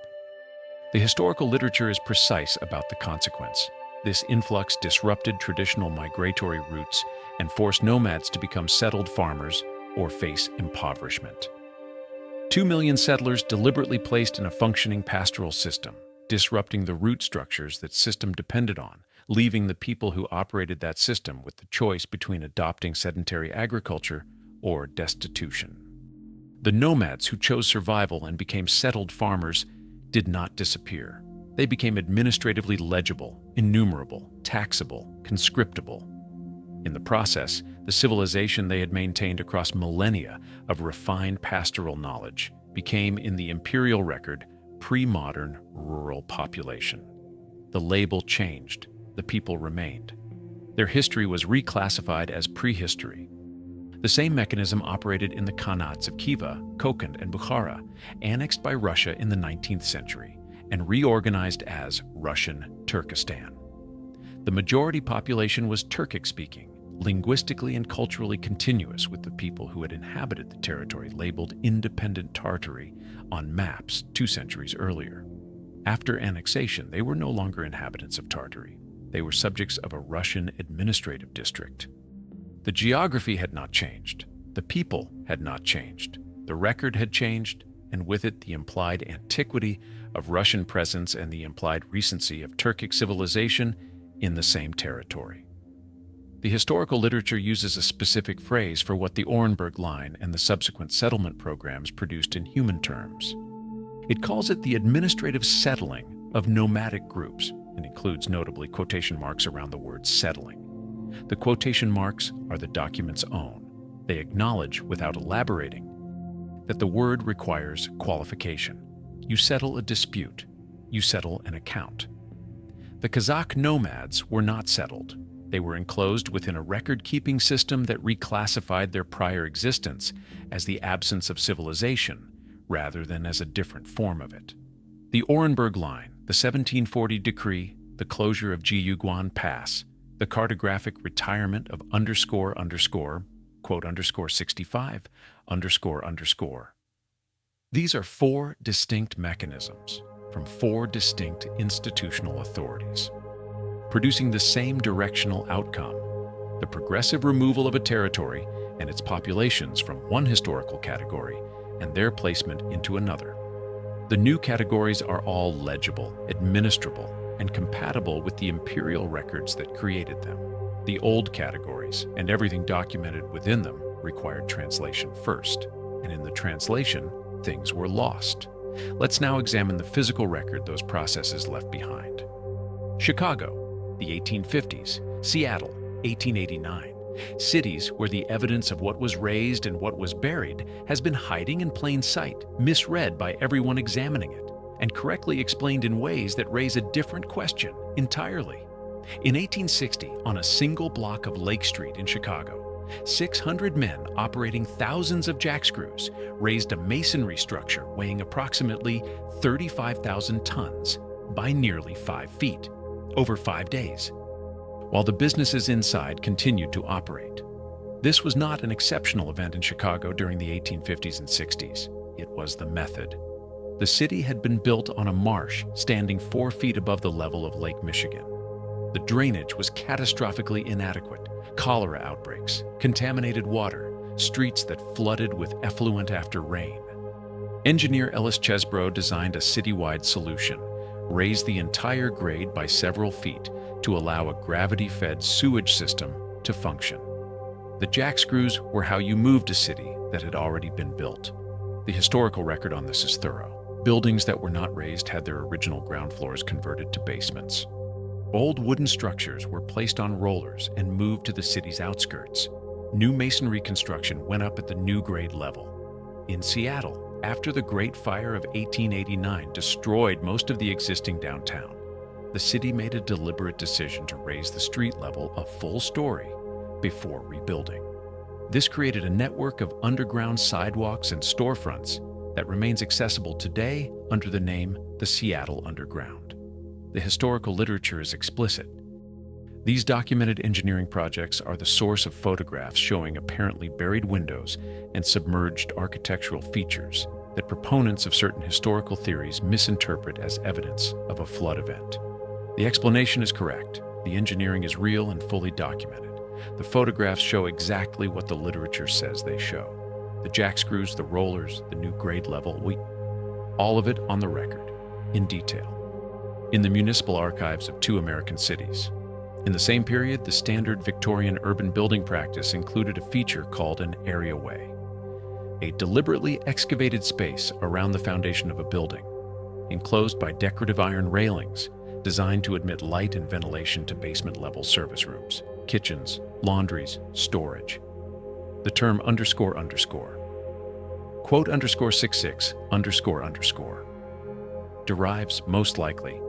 The historical literature is precise about the consequence. This influx disrupted traditional migratory routes and forced nomads to become settled farmers or face impoverishment. 2 million settlers deliberately placed in a functioning pastoral system, disrupting the root structures that system depended on, leaving the people who operated that system with the choice between adopting sedentary agriculture or destitution. The nomads who chose survival and became settled farmers did not disappear. They became administratively legible, enumerable, taxable, conscriptable. In the process, the civilization they had maintained across millennia of refined pastoral knowledge became, in the imperial record, pre-modern rural population. The label changed, the people remained. Their history was reclassified as prehistory. The same mechanism operated in the Khanates of Khiva, Kokand, and Bukhara, annexed by Russia in the 19th century, and reorganized as Russian Turkestan. The majority population was Turkic-speaking, linguistically and culturally continuous with the people who had inhabited the territory labeled Independent Tartary on maps 2 centuries earlier. After annexation, they were no longer inhabitants of Tartary. They were subjects of a Russian administrative district. The geography had not changed. The people had not changed. The record had changed, and with it the implied antiquity of Russian presence and the implied recency of Turkic civilization in the same territory. The historical literature uses a specific phrase for what the Orenburg Line and the subsequent settlement programs produced in human terms. It calls it the administrative settling of nomadic groups, and includes notably quotation marks around the word settling. The quotation marks are the document's own. They acknowledge, without elaborating, that the word requires qualification. You settle a dispute. You settle an account. The Kazakh nomads were not settled. They were enclosed within a record-keeping system that reclassified their prior existence as the absence of civilization, rather than as a different form of it. The Orenburg Line, the 1740 decree, the closure of Jiyuguan Pass, the cartographic retirement of quote underscore 65 underscore. These are 4 distinct mechanisms from 4 distinct institutional authorities, producing the same directional outcome: the progressive removal of a territory and its populations from one historical category and their placement into another. The new categories are all legible, administrable, and compatible with the imperial records that created them. The old categories and everything documented within them required translation first, and in the translation, things were lost. Let's now examine the physical record those processes left behind. Chicago, the 1850s. Seattle, 1889. Cities where the evidence of what was raised and what was buried has been hiding in plain sight, misread by everyone examining it, and correctly explained in ways that raise a different question entirely. In 1860, on a single block of Lake Street in Chicago, 600 men operating thousands of jackscrews raised a masonry structure weighing approximately 35,000 tons by nearly 5 feet, over 5 days, while the businesses inside continued to operate. This was not an exceptional event in Chicago during the 1850s and 60s. It was the method. The city had been built on a marsh standing 4 feet above the level of Lake Michigan. The drainage was catastrophically inadequate. Cholera outbreaks, contaminated water, streets that flooded with effluent after rain. Engineer Ellis Chesbrough designed a citywide solution, raised the entire grade by several feet to allow a gravity-fed sewage system to function. The jackscrews were how you moved a city that had already been built. The historical record on this is thorough. Buildings that were not raised had their original ground floors converted to basements. Old wooden structures were placed on rollers and moved to the city's outskirts. New masonry construction went up at the new grade level. In Seattle, after the Great Fire of 1889 destroyed most of the existing downtown, the city made a deliberate decision to raise the street level a full story before rebuilding. This created a network of underground sidewalks and storefronts that remains accessible today under the name the Seattle Underground. The historical literature is explicit. These documented engineering projects are the source of photographs showing apparently buried windows and submerged architectural features that proponents of certain historical theories misinterpret as evidence of a flood event. The explanation is correct. The engineering is real and fully documented. The photographs show exactly what the literature says they show. The jack screws, the rollers, the new grade level, all of it on the record, in detail, in the municipal archives of 2 American cities. In the same period, the standard Victorian urban building practice included a feature called an areaway, a deliberately excavated space around the foundation of a building, enclosed by decorative iron railings designed to admit light and ventilation to basement-level service rooms, kitchens, laundries, storage. The term underscore underscore, quote underscore 66 underscore underscore, derives most likely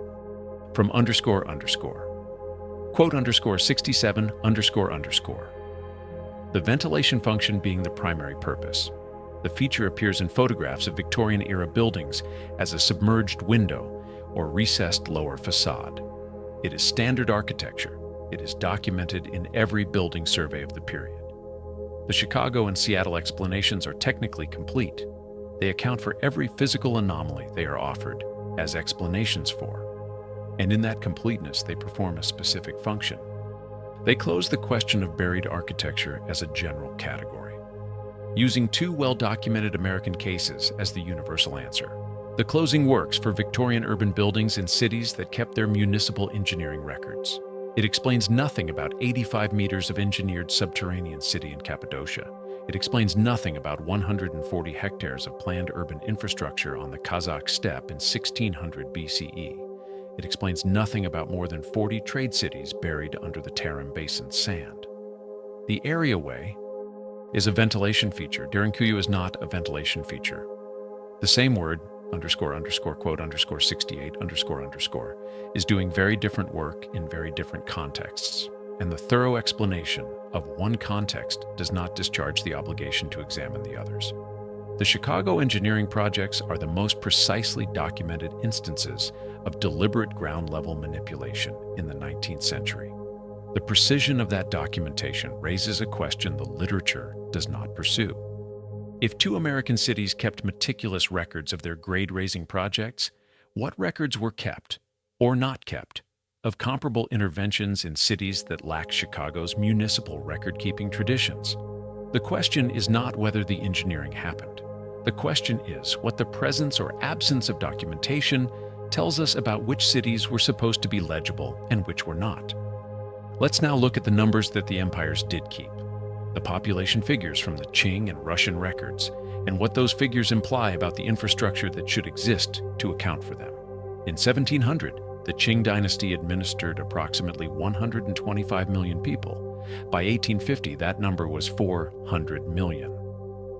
from underscore underscore, quote underscore 67 underscore underscore, the ventilation function being the primary purpose. The feature appears in photographs of Victorian-era buildings as a submerged window or recessed lower facade. It is standard architecture. It is documented in every building survey of the period. The Chicago and Seattle explanations are technically complete. They account for every physical anomaly they are offered as explanations for, and in that completeness they perform a specific function. They close the question of buried architecture as a general category, using 2 well-documented American cases as the universal answer. The closing works for Victorian urban buildings in cities that kept their municipal engineering records. It explains nothing about 85 meters of engineered subterranean city in Cappadocia. It explains nothing about 140 hectares of planned urban infrastructure on the Kazakh steppe in 1600 BCE. It explains nothing about more than 40 trade cities buried under the Tarim Basin sand. The areaway is a ventilation feature. Derinkuyu is not a ventilation feature. The same word, underscore underscore quote underscore 68 underscore underscore, is doing very different work in very different contexts, and the thorough explanation of one context does not discharge the obligation to examine the others. The Chicago engineering projects are the most precisely documented instances of deliberate ground-level manipulation in the 19th century. The precision of that documentation raises a question the literature does not pursue. If 2 American cities kept meticulous records of their grade-raising projects, what records were kept, or not kept, of comparable interventions in cities that lack Chicago's municipal record-keeping traditions? The question is not whether the engineering happened. The question is what the presence or absence of documentation tells us about which cities were supposed to be legible and which were not. Let's now look at the numbers that the empires did keep, the population figures from the Qing and Russian records, and what those figures imply about the infrastructure that should exist to account for them. In 1700, the Qing dynasty administered approximately 125 million people. By 1850, that number was 400 million,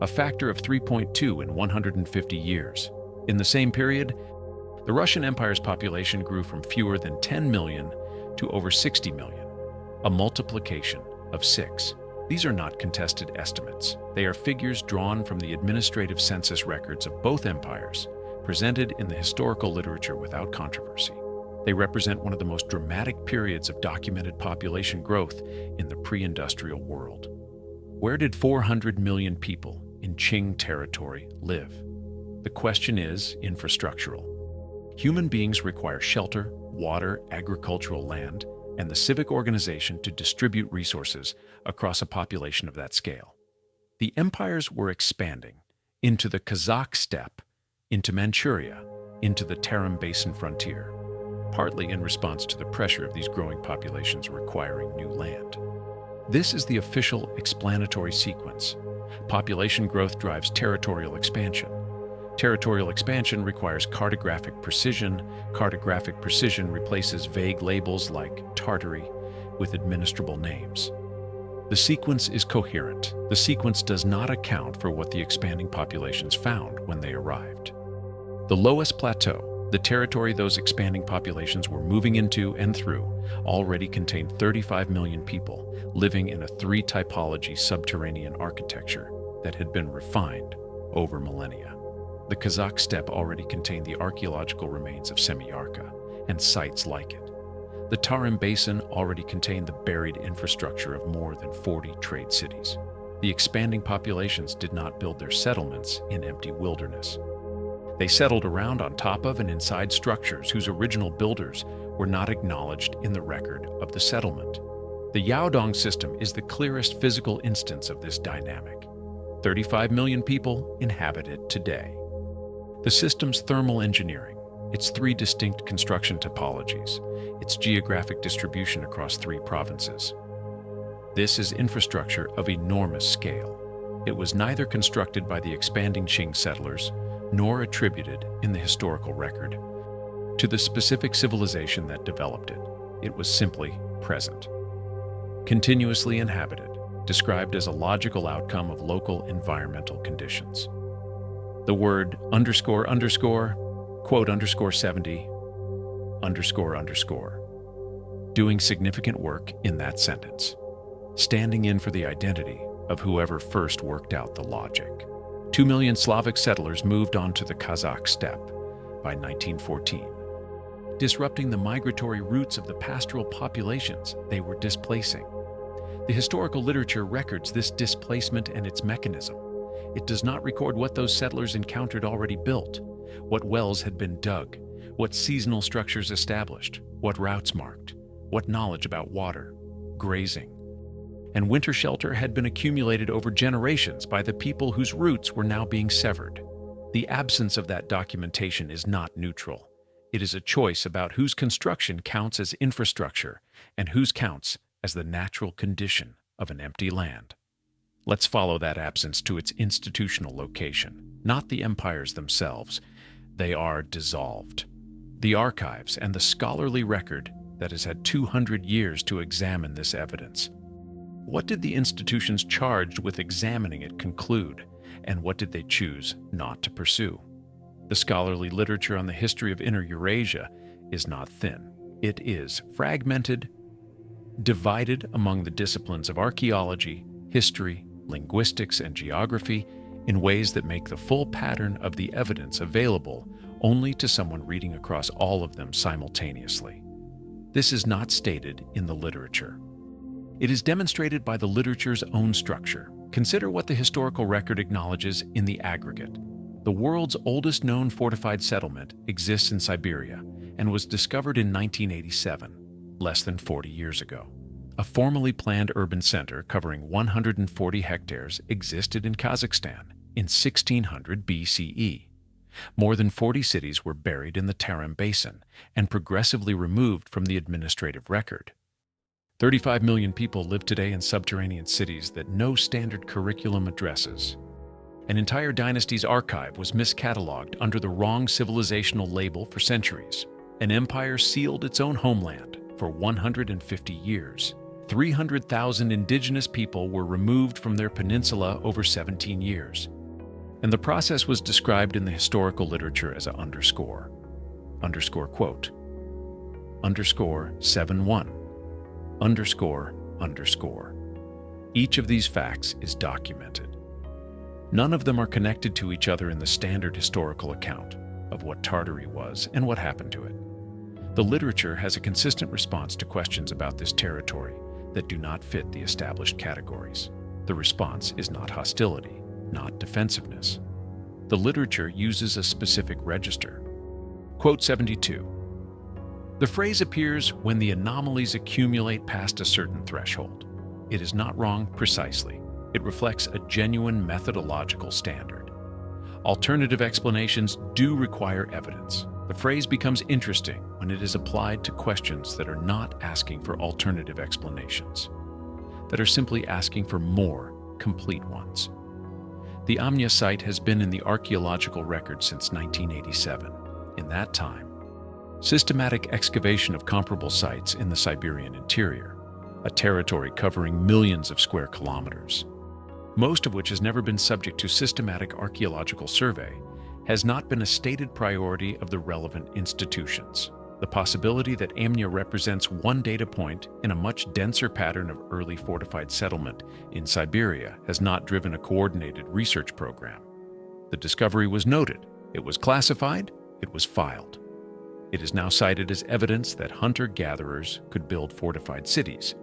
a factor of 3.2 in 150 years. In the same period, the Russian Empire's population grew from fewer than 10 million to over 60 million, a multiplication of 6. These are not contested estimates. They are figures drawn from the administrative census records of both empires, presented in the historical literature without controversy. They represent one of the most dramatic periods of documented population growth in the pre-industrial world. Where did 400 million people in Qing territory live? The question is infrastructural. Human beings require shelter, water, agricultural land, and the civic organization to distribute resources across a population of that scale. The empires were expanding into the Kazakh steppe, into Manchuria, into the Tarim Basin frontier, partly in response to the pressure of these growing populations requiring new land. This is the official explanatory sequence. Population growth drives territorial expansion. Territorial expansion requires cartographic precision. Cartographic precision replaces vague labels like Tartary with administrable names. The sequence is coherent. The sequence does not account for what the expanding populations found when they arrived. The lowest plateau, the territory those expanding populations were moving into and through, already contained 35 million people living in a three-typology subterranean architecture that had been refined over millennia. The Kazakh steppe already contained the archaeological remains of Semyarka and sites like it. The Tarim Basin already contained the buried infrastructure of more than 40 trade cities. The expanding populations did not build their settlements in empty wilderness. They settled around, on top of, and inside structures whose original builders were not acknowledged in the record of the settlement. The Yaodong system is the clearest physical instance of this dynamic. 35 million people inhabit it today. The system's thermal engineering, its three distinct construction topologies, its geographic distribution across 3 provinces. This is infrastructure of enormous scale. It was neither constructed by the expanding Qing settlers nor attributed in the historical record to the specific civilization that developed it. It was simply present. Continuously inhabited, described as a logical outcome of local environmental conditions. The word underscore underscore, quote underscore 70, underscore underscore, doing significant work in that sentence, standing in for the identity of whoever first worked out the logic. 2 million Slavic settlers moved onto the Kazakh steppe by 1914, disrupting the migratory routes of the pastoral populations they were displacing. The historical literature records this displacement and its mechanism. It does not record what those settlers encountered already built, what wells had been dug, what seasonal structures established, what routes marked, what knowledge about water, grazing, and winter shelter had been accumulated over generations by the people whose roots were now being severed. The absence of that documentation is not neutral. It is a choice about whose construction counts as infrastructure and whose counts as the natural condition of an empty land. Let's follow that absence to its institutional location, not the empires themselves. They are dissolved. The archives and the scholarly record that has had 200 years to examine this evidence. What did the institutions charged with examining it conclude, and what did they choose not to pursue? The scholarly literature on the history of Inner Eurasia is not thin. It is fragmented, divided among the disciplines of archaeology, history, linguistics, and geography in ways that make the full pattern of the evidence available only to someone reading across all of them simultaneously. This is not stated in the literature. It is demonstrated by the literature's own structure. Consider what the historical record acknowledges in the aggregate. The world's oldest known fortified settlement exists in Siberia and was discovered in 1987, less than 40 years ago. A formally planned urban center covering 140 hectares existed in Kazakhstan in 1600 BCE. More than 40 cities were buried in the Tarim Basin and progressively removed from the administrative record. 35 million people live today in subterranean cities that no standard curriculum addresses. An entire dynasty's archive was miscatalogued under the wrong civilizational label for centuries. An empire sealed its own homeland for 150 years. 300,000 indigenous people were removed from their peninsula over 17 years. And the process was described in the historical literature as a underscore quote, underscore 71, underscore. Each of these facts is documented. None of them are connected to each other in the standard historical account of what Tartary was and what happened to it. The literature has a consistent response to questions about this territory that do not fit the established categories. The response is not hostility, not defensiveness. The literature uses a specific register. Quote 72. The phrase appears when the anomalies accumulate past a certain threshold. It is not wrong precisely. It reflects a genuine methodological standard. Alternative explanations do require evidence. The phrase becomes interesting when it is applied to questions that are not asking for alternative explanations, that are simply asking for more complete ones. The Amnya site has been in the archaeological record since 1987. In that time, systematic excavation of comparable sites in the Siberian interior, a territory covering millions of square kilometers, most of which has never been subject to systematic archaeological survey, has not been a stated priority of the relevant institutions. The possibility that Amnya represents one data point in a much denser pattern of early fortified settlement in Siberia has not driven a coordinated research program. The discovery was noted, it was classified, it was filed. It is now cited as evidence that hunter-gatherers could build fortified cities,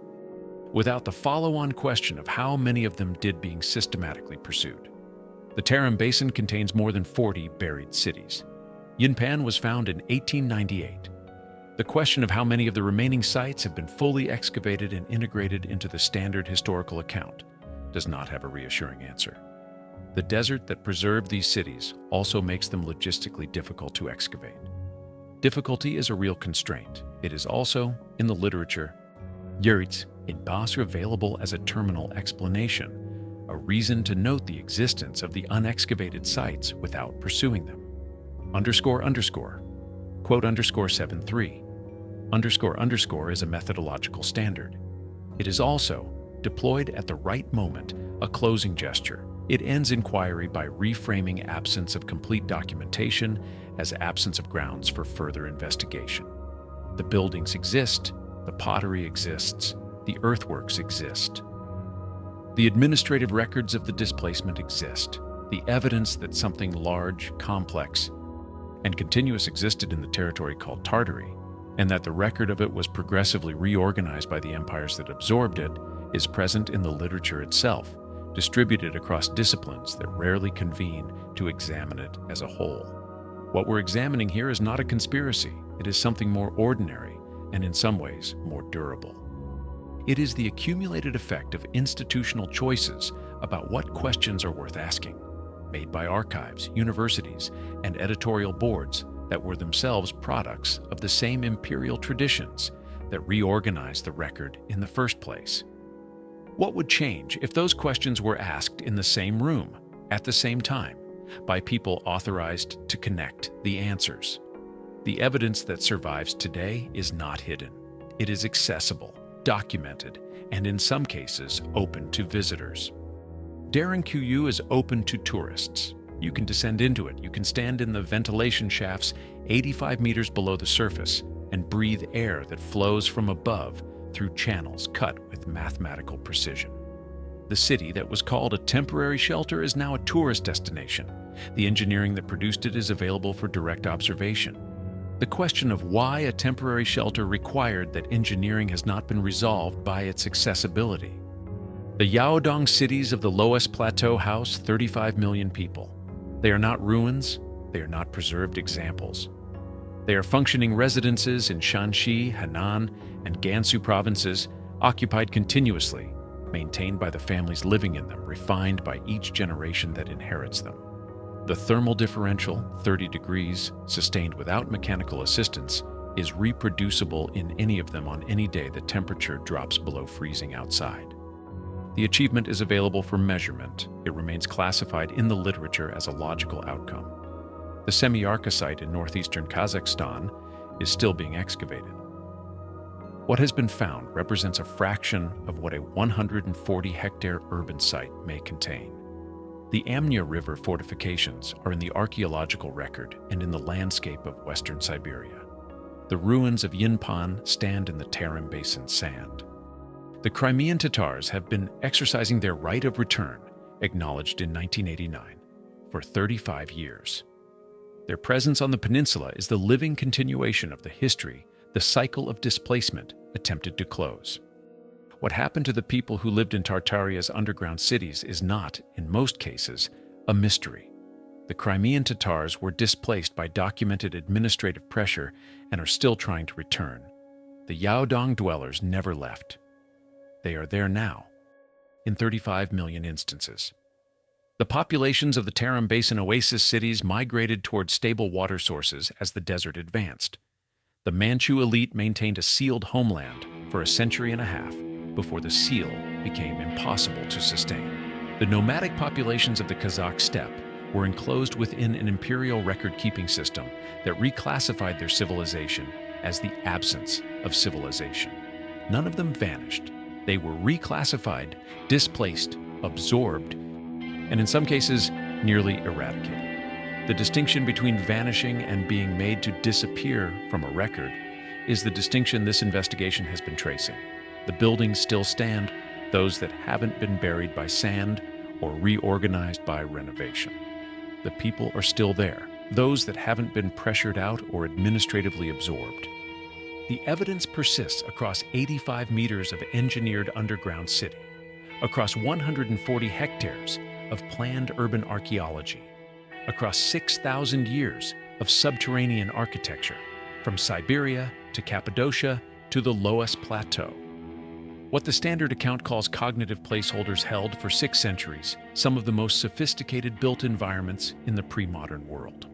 without the follow-on question of how many of them did being systematically pursued. The Tarim Basin contains more than 40 buried cities. Yinpan was found in 1898. The question of how many of the remaining sites have been fully excavated and integrated into the standard historical account does not have a reassuring answer. The desert that preserved these cities also makes them logistically difficult to excavate. Difficulty is a real constraint. It is also, in the literature, Yurits in Bas are available as a terminal explanation, a reason to note the existence of the unexcavated sites without pursuing them. Quote underscore 73. Underscore is a methodological standard. It is also, deployed at the right moment, a closing gesture. It ends inquiry by reframing absence of complete documentation as absence of grounds for further investigation. The buildings exist, the pottery exists, the earthworks exist. The administrative records of the displacement exist. The evidence that something large, complex, and continuous existed in the territory called Tartary, and that the record of it was progressively reorganized by the empires that absorbed it, is present in the literature itself, distributed across disciplines that rarely convene to examine it as a whole. What we're examining here is not a conspiracy. It is something more ordinary, and in some ways, more durable. It is the accumulated effect of institutional choices about what questions are worth asking, made by archives, universities, and editorial boards that were themselves products of the same imperial traditions that reorganized the record in the first place. What would change if those questions were asked in the same room, at the same time, by people authorized to connect the answers? The evidence that survives today is not hidden. It is accessible, documented, and in some cases, open to visitors. Daren Kuyu is open to tourists. You can descend into it. You can stand in the ventilation shafts 85 meters below the surface and breathe air that flows from above through channels cut with mathematical precision. The city that was called a temporary shelter is now a tourist destination. The engineering that produced it is available for direct observation. The question of why a temporary shelter required that engineering has not been resolved by its accessibility. The Yaodong cities of the Loess Plateau house 35 million people. They are not ruins, they are not preserved examples. They are functioning residences in Shanxi, Henan, and Gansu provinces, occupied continuously, maintained by the families living in them, refined by each generation that inherits them. The thermal differential, 30 degrees, sustained without mechanical assistance, is reproducible in any of them on any day the temperature drops below freezing outside. The achievement is available for measurement. It remains classified in the literature as a logical outcome. The Semyarka site in northeastern Kazakhstan is still being excavated. What has been found represents a fraction of what a 140-hectare urban site may contain. The Amnya River fortifications are in the archaeological record and in the landscape of western Siberia. The ruins of Yinpan stand in the Tarim Basin sand. The Crimean Tatars have been exercising their right of return, acknowledged in 1989, for 35 years. Their presence on the peninsula is the living continuation of the history the cycle of displacement attempted to close. What happened to the people who lived in Tartaria's underground cities is not, in most cases, a mystery. The Crimean Tatars were displaced by documented administrative pressure and are still trying to return. The Yaodong dwellers never left. They are there now, in 35 million instances. The populations of the Tarim Basin oasis cities migrated toward stable water sources as the desert advanced. The Manchu elite maintained a sealed homeland for a century and a half before the seal became impossible to sustain. The nomadic populations of the Kazakh steppe were enclosed within an imperial record-keeping system that reclassified their civilization as the absence of civilization. None of them vanished. They were reclassified, displaced, absorbed, and in some cases, nearly eradicated. The distinction between vanishing and being made to disappear from a record is the distinction this investigation has been tracing. The buildings still stand, those that haven't been buried by sand or reorganized by renovation. The people are still there, those that haven't been pressured out or administratively absorbed. The evidence persists across 85 meters of engineered underground city, across 140 hectares of planned urban archaeology, across 6,000 years of subterranean architecture, from Siberia to Cappadocia to the Loess Plateau. What the standard account calls cognitive placeholders held for 6 centuries, some of the most sophisticated built environments in the pre-modern world.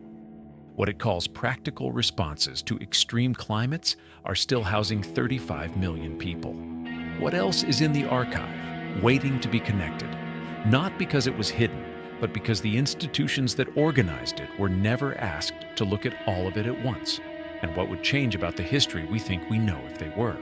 What it calls practical responses to extreme climates are still housing 35 million people. What else is in the archive, waiting to be connected? Not because it was hidden, but because the institutions that organized it were never asked to look at all of it at once. And what would change about the history we think we know if they were?